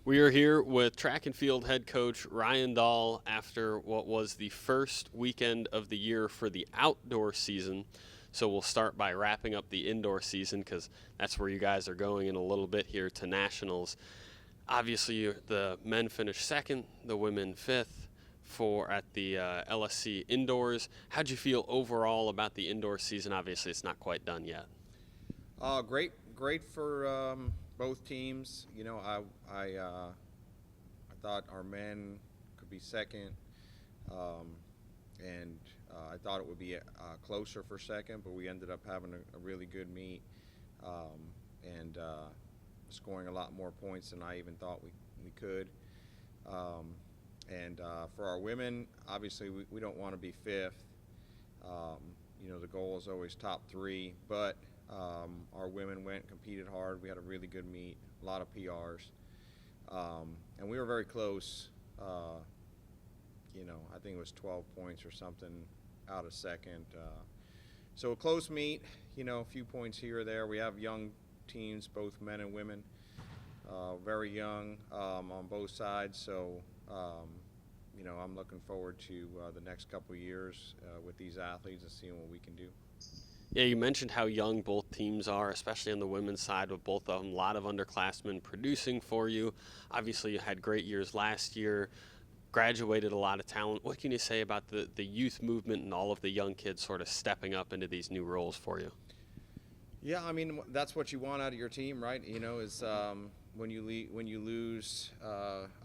We are here with track and field head coach Ryan Dall after what was the first weekend of the year for the outdoor season. So we'll start by wrapping up the indoor season because that's where you guys are going in a little bit here to nationals. Obviously, the men finished second, the women fifth at the LSC indoors. How'd you feel overall about the indoor season? Obviously, it's not quite done yet. Great for both teams. You know, I thought our men could be second, and I thought it would be closer for second, but we ended up having a really good meet and scoring a lot more points than I even thought we could. And for our women, obviously we don't want to be fifth. You know, the goal is always top three, but our women went and competed hard. We had a really good meet, a lot of PRs, and we were very close. You know, I think it was 12 points or something out of second. So a close meet, you know, a few points here or there. We have young teams, both men and women, very young on both sides. So, you know, I'm looking forward to the next couple of years with these athletes and seeing what we can do. Yeah, you mentioned how young both teams are, especially on the women's side with both of them. A lot of underclassmen producing for you. Obviously, you had great years last year, graduated a lot of talent. What can you say about the youth movement and all of the young kids sort of stepping up into these new roles for you? Yeah, I mean, that's what you want out of your team, right? You know, is when you lose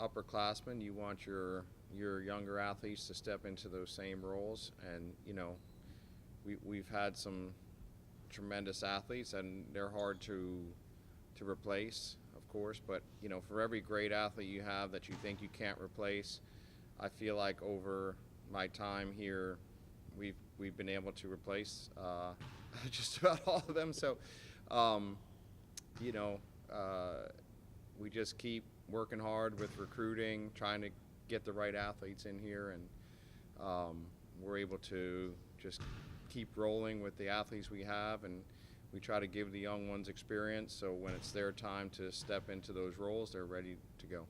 upperclassmen, you want your younger athletes to step into those same roles. And, you know, we've had some tremendous athletes, and they're hard to replace, of course. But, you know, for every great athlete you have that you think you can't replace, I feel like over my time here, we've been able to replace just about all of them. So, you know, we just keep working hard with recruiting, trying to get the right athletes in here, and we're able to just keep rolling with the athletes we have, and we try to give the young ones experience, so when it's their time to step into those roles, they're ready to go.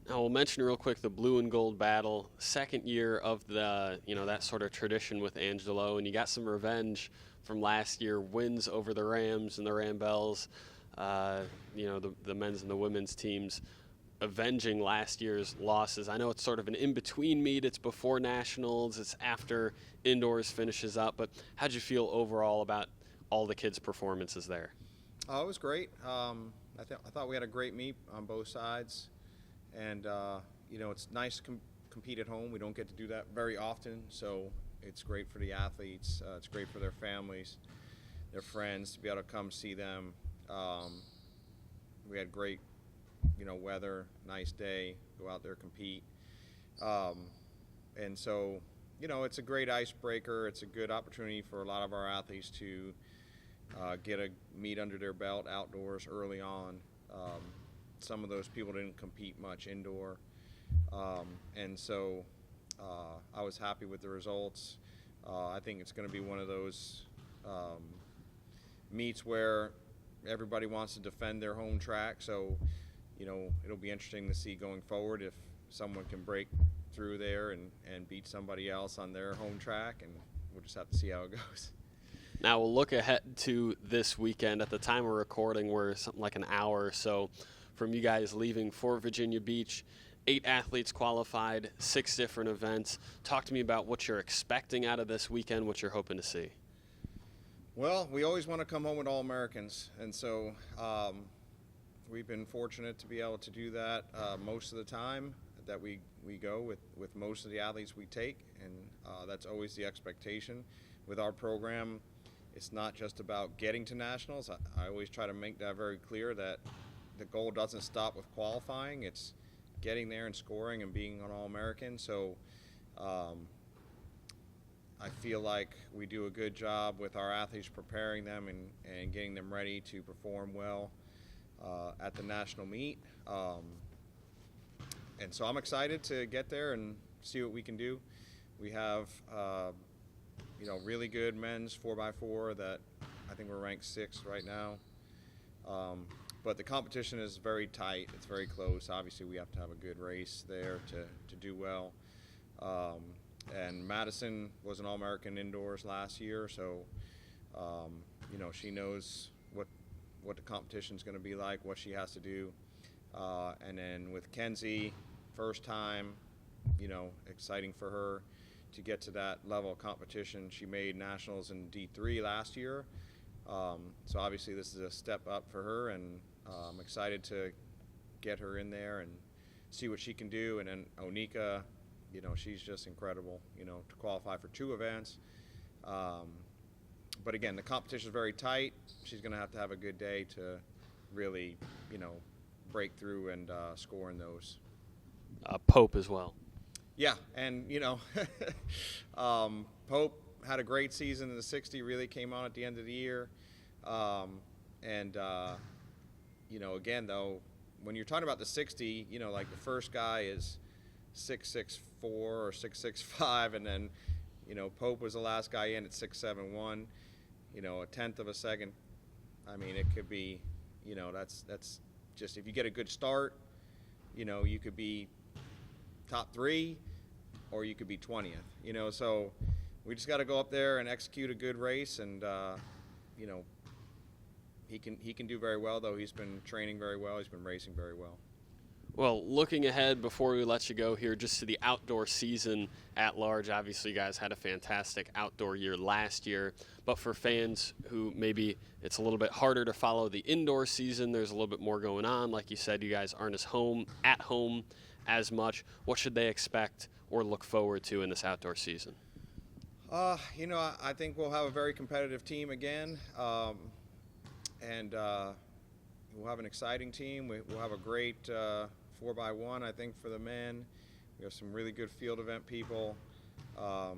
Now we'll mention real quick the blue and gold battle, second year of the, you know, that sort of tradition with Angelo, and you got some revenge from last year, wins over the Rams and the Rambells, you know, the men's and the women's teams avenging last year's losses. I know it's sort of an in-between meet. It's before nationals. It's after indoors finishes up. But how'd you feel overall about all the kids' performances there? Oh, it was great. I thought we had a great meet on both sides. And, you know, it's nice to compete at home. We don't get to do that very often. So it's great for the athletes. It's great for their families, their friends, to be able to come see them. We had great, you know, weather, nice day, go out there, compete. And so, you know, it's a great icebreaker. It's a good opportunity for a lot of our athletes to get a meet under their belt outdoors early on. Some of those people didn't compete much indoor. And so I was happy with the results. I think it's going to be one of those meets where everybody wants to defend their home track. So, you know, it'll be interesting to see going forward if someone can break through there and beat somebody else on their home track, and we'll just have to see how it goes. Now we'll look ahead to this weekend. At the time we're recording, we're something like an hour or so from you guys leaving for Virginia Beach. 8 athletes qualified, 6 different events. Talk to me about what you're expecting out of this weekend, what you're hoping to see. Well, we always want to come home with All-Americans, and so we've been fortunate to be able to do that most of the time that we go with most of the athletes we take, and that's always the expectation. With our program, it's not just about getting to nationals. I always try to make that very clear that the goal doesn't stop with qualifying. It's getting there and scoring and being an All-American. So I feel like we do a good job with our athletes, preparing them and getting them ready to perform well at the national meet. And so I'm excited to get there and see what we can do. We have you know, really good men's 4x4 that I think we're ranked 6th right now. but the competition is very tight. It's very close. Obviously, we have to have a good race there to do well. And Madison was an All-American indoors last year, so she knows what the competition is going to be like, what she has to do. And then with Kenzie, first time, exciting for her to get to that level of competition. She made nationals in D3 last year. So obviously this is a step up for her, and I'm excited to get her in there and see what she can do. And then Onika, she's just incredible, to qualify for 2 events. But again, the competition is very tight. She's going to have a good day to really, break through and score in those. Pope as well. Yeah, and Pope had a great season in the 60, really came on at the end of the year. Again, though, when you're talking about the 60, like the first guy is 6'6" 6'4" or 6'5", and then, Pope was the last guy in at 6'7" 1", a tenth of a second. I mean, it could be, that's just, if you get a good start, you could be top 3 or you could be 20th, so we just got to go up there and execute a good race, and, he can do very well, though. He's been training very well. He's been racing very well. Well, looking ahead before we let you go here, just to the outdoor season at large, obviously you guys had a fantastic outdoor year last year, but for fans who maybe it's a little bit harder to follow the indoor season, there's a little bit more going on. Like you said, you guys aren't at home as much. What should they expect or look forward to in this outdoor season? I think we'll have a very competitive team again, and we'll have an exciting team. We'll have a great 4x1, I think, for the men. We have some really good field event people. The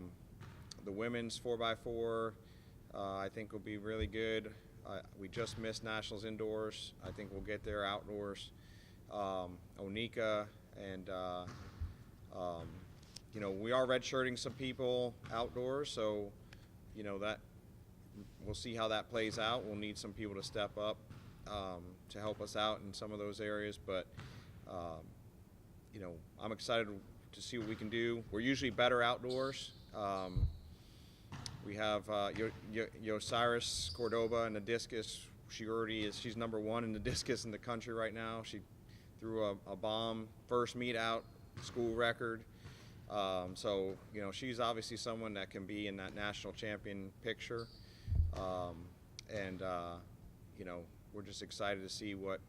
women's 4x4, I think, will be really good. We just missed Nationals indoors. I think we'll get there outdoors. Onika and, we are redshirting some people outdoors, so, that we'll see how that plays out. We'll need some people to step up to help us out in some of those areas, but I'm excited to see what we can do. We're usually better outdoors. We have Yosiris Cordoba in the discus. She's number 1 in the discus in the country right now. She threw a bomb first meet out, school record. So she's obviously someone that can be in that national champion picture. We're just excited to see what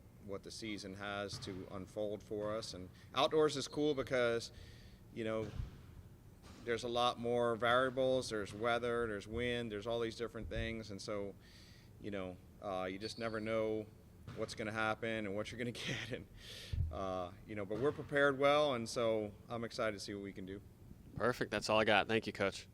the season has to unfold for us. And outdoors is cool because, there's a lot more variables. There's weather, there's wind, there's all these different things. And so, you just never know what's going to happen and what you're going to get. And, but we're prepared well, and so I'm excited to see what we can do. Perfect. That's all I got. Thank you, Coach.